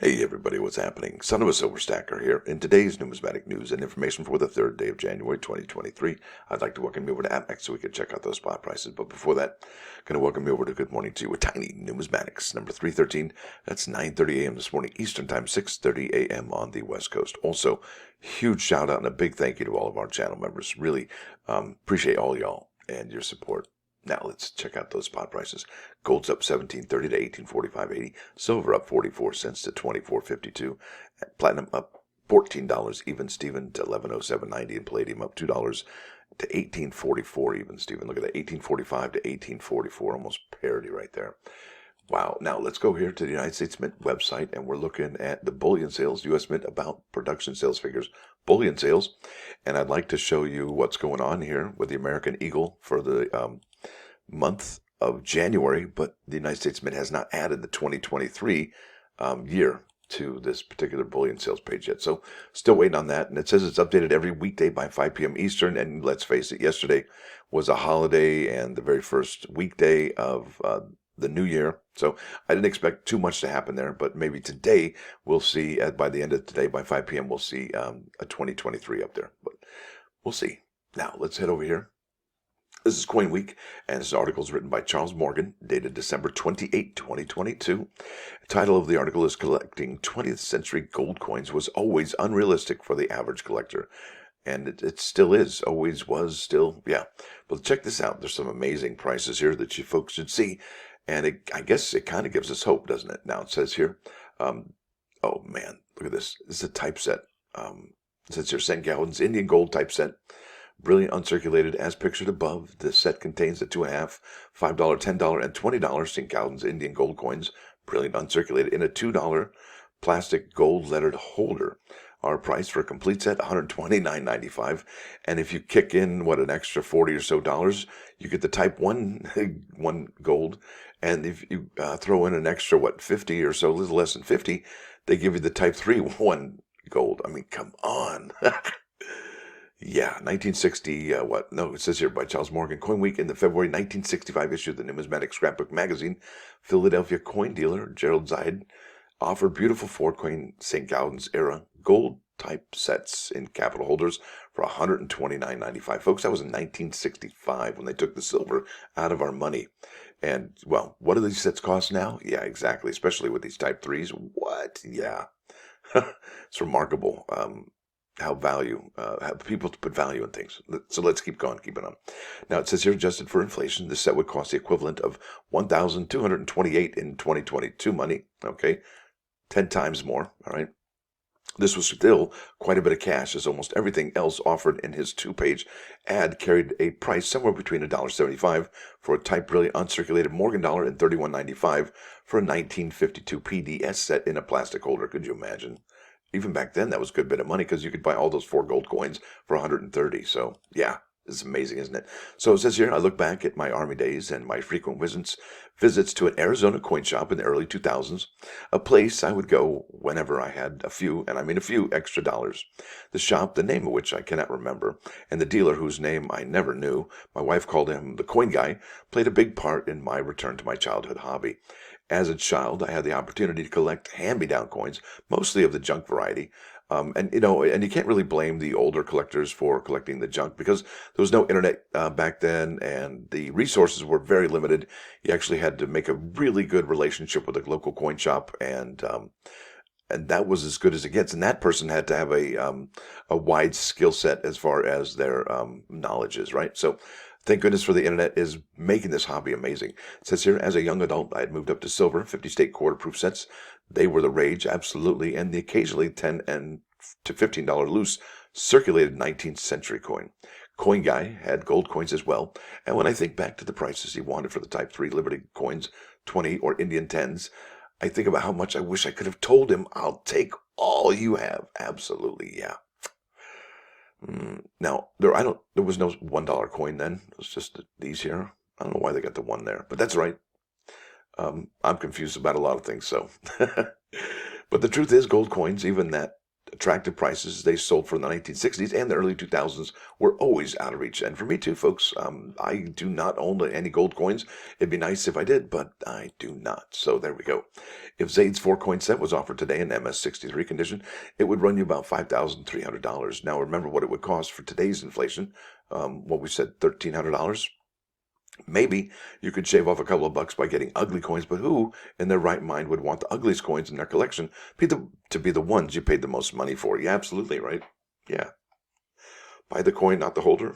Hey everybody, what's happening? Son of a Silver Stacker here. In today's numismatic news and information for the third day of January 2023, I'd like to welcome you over to APMEX so we can check out those spot prices. But before that, I'm going to welcome you over to Good Morning to you with Tiny Numismatics, number 313. That's 9:30 a.m. this morning, Eastern Time, 6:30 a.m. on the West Coast. Also, huge shout out and a big thank you to all of our channel members. Really appreciate all y'all and your support. Now let's check out those spot prices. Gold's up $17.30 to $18.45.80. Silver up 44 cents to $24.52. Platinum up $14 even Steven to $11.07.90, and palladium up $2 to $18.44 even Steven. Look at that, $18.45 to $18.44, almost parity right there. Wow. Now let's go here to the United States Mint website, and we're looking at the bullion sales, U.S. Mint about production sales figures, bullion sales, and I'd like to show you what's going on here with the American Eagle for the month of January, but the United States Mint has not added the 2023 year to this particular bullion sales page yet. So still waiting on that. And it says it's updated every weekday by 5 p.m. Eastern. And let's face it, yesterday was a holiday and the very first weekday of the new year. So I didn't expect too much to happen there, but maybe today we'll see, by the end of today, by 5 p.m., we'll see a 2023 up there. But we'll see. Now let's head over here. This is Coin Week, and this article is written by Charles Morgan, dated December 28, 2022. The title of the article is Collecting 20th Century Gold Coins Was Always Unrealistic for the Average Collector. And it still is, always was, still, yeah. But check this out. There's some amazing prices here that you folks should see. And I guess it kind of gives us hope, doesn't it? Now it says here, oh man, look at this. This is a typeset. It says here, St. Gaudens Indian Gold typeset. Brilliant uncirculated as pictured above. This set contains the $2.5, $5, $10, and $20 St. Gaudens Indian gold coins, brilliant uncirculated, in a $2 plastic gold lettered holder. Our price for a complete set, $129.95. And if you kick in, an extra $40 or so dollars, you get the type 1 gold. And if you throw in an extra, 50 or so, a little less than 50, they give you the type 3 1 gold. I mean, come on. Yeah, 1960, No, it says here by Charles Morgan. Coin Week in the February 1965 issue of the Numismatic Scrapbook magazine, Philadelphia coin dealer Gerald Zide offered beautiful four-coin St. Gaudens era gold type sets in capital holders for $129.95. Folks, that was in 1965 when they took the silver out of our money. And, well, what do these sets cost now? Yeah, exactly, especially with these type 3s. What? Yeah. It's remarkable. How people put value in things. So let's keep going, keep it on. Now it says here, adjusted for inflation, this set would cost the equivalent of $1,228 in 2022 money. Okay, 10 times more. All right. This was still quite a bit of cash, as almost everything else offered in his 2-page ad carried a price somewhere between $1.75 for a type brilliant uncirculated Morgan dollar and $31.95 for a 1952 PDS set in a plastic holder. Could you imagine? Even back then, that was a good bit of money because you could buy all those 4 gold coins for $130. So, yeah, it's amazing, isn't it? So it says here, I look back at my Army days and my frequent visits to an Arizona coin shop in the early 2000s, a place I would go whenever I had a few, and I mean a few, extra dollars. The shop, the name of which I cannot remember, and the dealer whose name I never knew, my wife called him the coin guy, played a big part in my return to my childhood hobby. As a child, I had the opportunity to collect hand-me-down coins, mostly of the junk variety. And you can't really blame the older collectors for collecting the junk because there was no internet back then, and the resources were very limited. You actually had to make a really good relationship with a local coin shop, and that was as good as it gets. And that person had to have a wide skill set as far as their knowledge is, right? So thank goodness for the internet is making this hobby amazing. It says here, as a young adult, I had moved up to silver, 50-state quarter-proof sets. They were the rage, absolutely, and the occasionally $10 to $15 loose circulated 19th century coin. Coin Guy had gold coins as well, and when I think back to the prices he wanted for the Type 3 Liberty coins, 20 or Indian 10s, I think about how much I wish I could have told him, I'll take all you have. Absolutely, yeah. Now, there was no $1 coin then. It was just these here. I don't know why they got the 1 there, but that's right. I'm confused about a lot of things, so. But the truth is, gold coins, even that attractive prices. They sold from the 1960s and the early 2000s were always out of reach. And for me too, folks, I do not own any gold coins. It'd be nice if I did, but I do not. So there we go. If Zaid's 4-coin set was offered today in MS63 condition, it would run you about $5,300. Now remember what it would cost for today's inflation. What we said, $1,300. Maybe you could shave off a couple of bucks by getting ugly coins, but who in their right mind would want the ugliest coins in their collection to be the ones you paid the most money for? Yeah, absolutely, right? Yeah. Buy the coin, not the holder.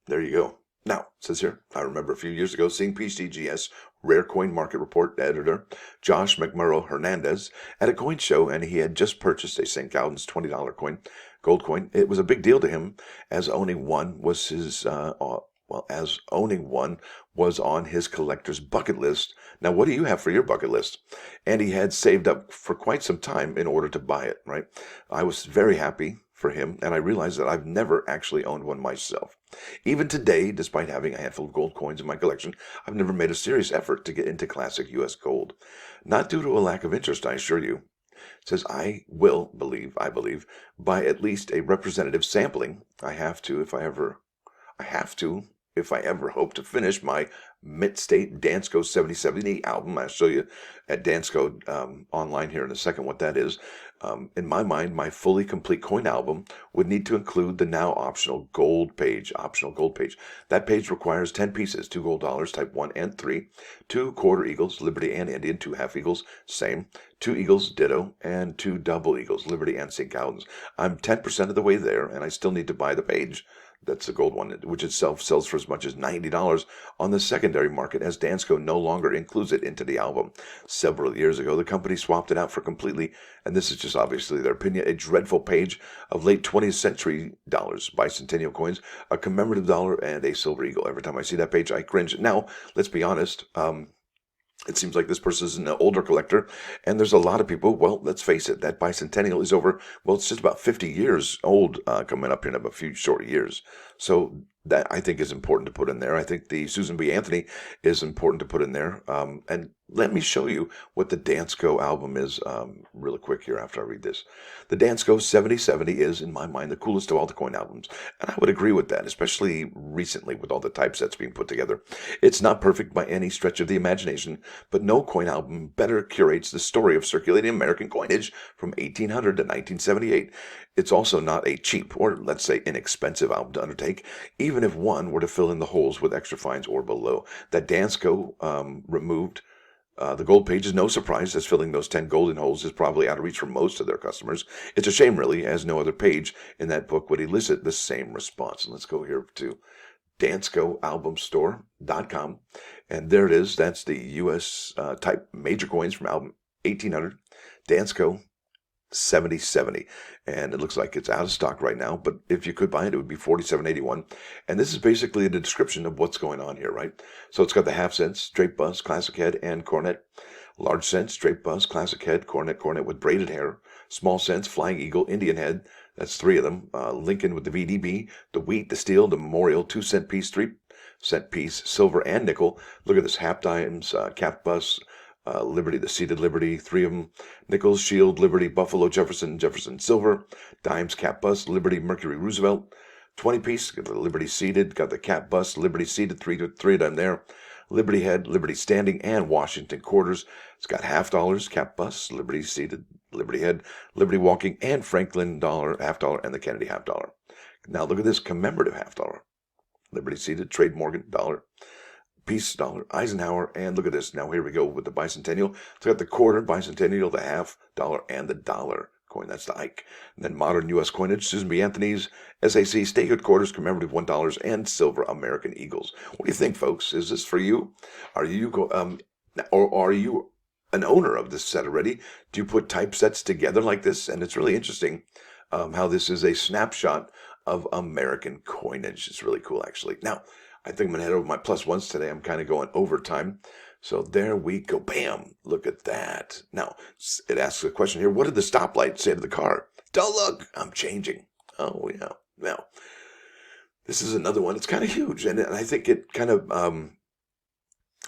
There you go. Now, it says here, I remember a few years ago seeing PCGS Rare Coin Market Report editor Josh McMurrow Hernandez at a coin show, and he had just purchased a St. Gaudens $20 coin, gold coin. It was a big deal to him, as owning one was on his collector's bucket list. Now, what do you have for your bucket list? And he had saved up for quite some time in order to buy it, right? I was very happy for him, and I realized that I've never actually owned one myself. Even today, despite having a handful of gold coins in my collection, I've never made a serious effort to get into classic U.S. gold. Not due to a lack of interest, I assure you. It says, I believe, buy at least a representative sampling. I have to if I ever hope to finish my Mid-State Dansco 7070 album. I'll show you at Dansco online here in a second what that is. In my mind, my fully complete coin album would need to include the now optional gold page. That page requires 10 pieces, 2 gold dollars, type 1 and 3, 2 quarter eagles, Liberty and Indian, 2 half eagles, same, 2 eagles, ditto, and 2 double eagles, Liberty and St. Gaudens. I'm 10% of the way there, and I still need to buy the page. That's the gold one, which itself sells for as much as $90 on the secondary market, as Dansco no longer includes it into the album. Several years ago, the company swapped it out for completely, and this is just obviously their opinion, a dreadful page of late 20th century dollars, bicentennial coins, a commemorative dollar, and a silver eagle. Every time I see that page, I cringe. Now, let's be honest. It seems like this person is an older collector, and there's a lot of people, well, let's face it, that bicentennial is over, well, it's just about 50 years old, coming up in a few short years. So that, I think, is important to put in there. I think the Susan B. Anthony is important to put in there. And let me show you what the Dansco album is really quick here after I read this. The Dansco 7070 is, in my mind, the coolest of all the coin albums. And I would agree with that, especially recently with all the typesets being put together. It's not perfect by any stretch of the imagination, but no coin album better curates the story of circulating American coinage from 1800 to 1978. It's also not a cheap, or let's say inexpensive album to undertake, even if one were to fill in the holes with extra fines or below. That Dansco removed the gold page is no surprise, as filling those 10 golden holes is probably out of reach for most of their customers. It's a shame, really, as no other page in that book would elicit the same response. And let's go here to DanscoAlbumStore.com. And there it is. That's the U.S. type major coins from album 1800, Dansco 7070, and it looks like it's out of stock right now, but if you could buy it, it would be $47.81. And this is basically the description of what's going on here, right? So it's got the half cent, straight buzz, classic head, and cornet. Large cent, straight buzz, classic head, cornet with braided hair. Small cents, flying eagle, Indian head. That's 3 of them. Lincoln with the VDB, the wheat, the steel, the memorial, 2-cent piece, 3-cent piece, silver and nickel. Look at this, half dimes, cap bus, Liberty, the seated Liberty, 3 of them, Nichols, Shield, Liberty, Buffalo, Jefferson, Silver, dimes, cap bus, Liberty, Mercury, Roosevelt, 20 piece, got the Liberty seated, got the cap bus, Liberty seated, 3 of them there, Liberty head, Liberty standing, and Washington quarters. It's got half dollars, cap bus, Liberty seated, Liberty head, Liberty walking, and Franklin dollar, half dollar, and the Kennedy half dollar. Now look at this commemorative half dollar, Liberty seated, Trade Morgan dollar, piece dollar, Eisenhower, and look at this. Now here we go with the bicentennial. It's got the quarter, bicentennial, the half dollar, and the dollar coin. That's the Ike. And then modern U.S. coinage, Susan B. Anthony's, SAC, statehood quarters, commemorative $1, and silver American Eagles. What do you think, folks? Is this for you? Are you an owner of this set already? Do you put typesets together like this? And it's really interesting how this is a snapshot of American coinage. It's really cool, actually. Now, I think I'm going to head over my plus ones today. I'm kind of going overtime. So there we go. Bam. Look at that. Now, it asks a question here. What did the stoplight say to the car? Don't look. I'm changing. Oh, yeah. Now, this is another one. It's kind of huge. And I think it kind of, I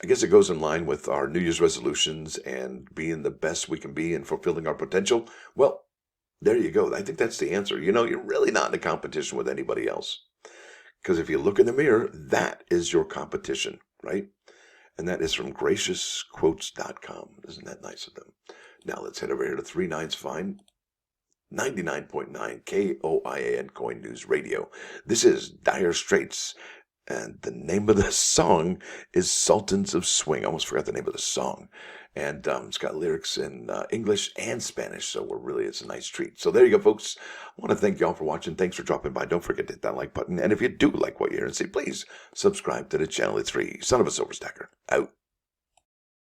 guess it goes in line with our New Year's resolutions and being the best we can be and fulfilling our potential. Well, There you go. I think that's the answer. You know, you're really not in a competition with anybody else. Because if you look in the mirror, that is your competition, right? And that is from graciousquotes.com. Isn't that nice of them? Now let's head over here to 3 Nines Fine, 99.9 KOIAN Coin News Radio. This is Dire Straits, and the name of the song is Sultans of Swing. I almost forgot the name of the song. And it's got lyrics in English and Spanish, so it's a nice treat. So there you go, folks. I want to thank y'all for watching. Thanks for dropping by. Don't forget to hit that like button. And if you do like what you hear and see, please subscribe to the channel. It's free. Son of a Silver Stacker, out.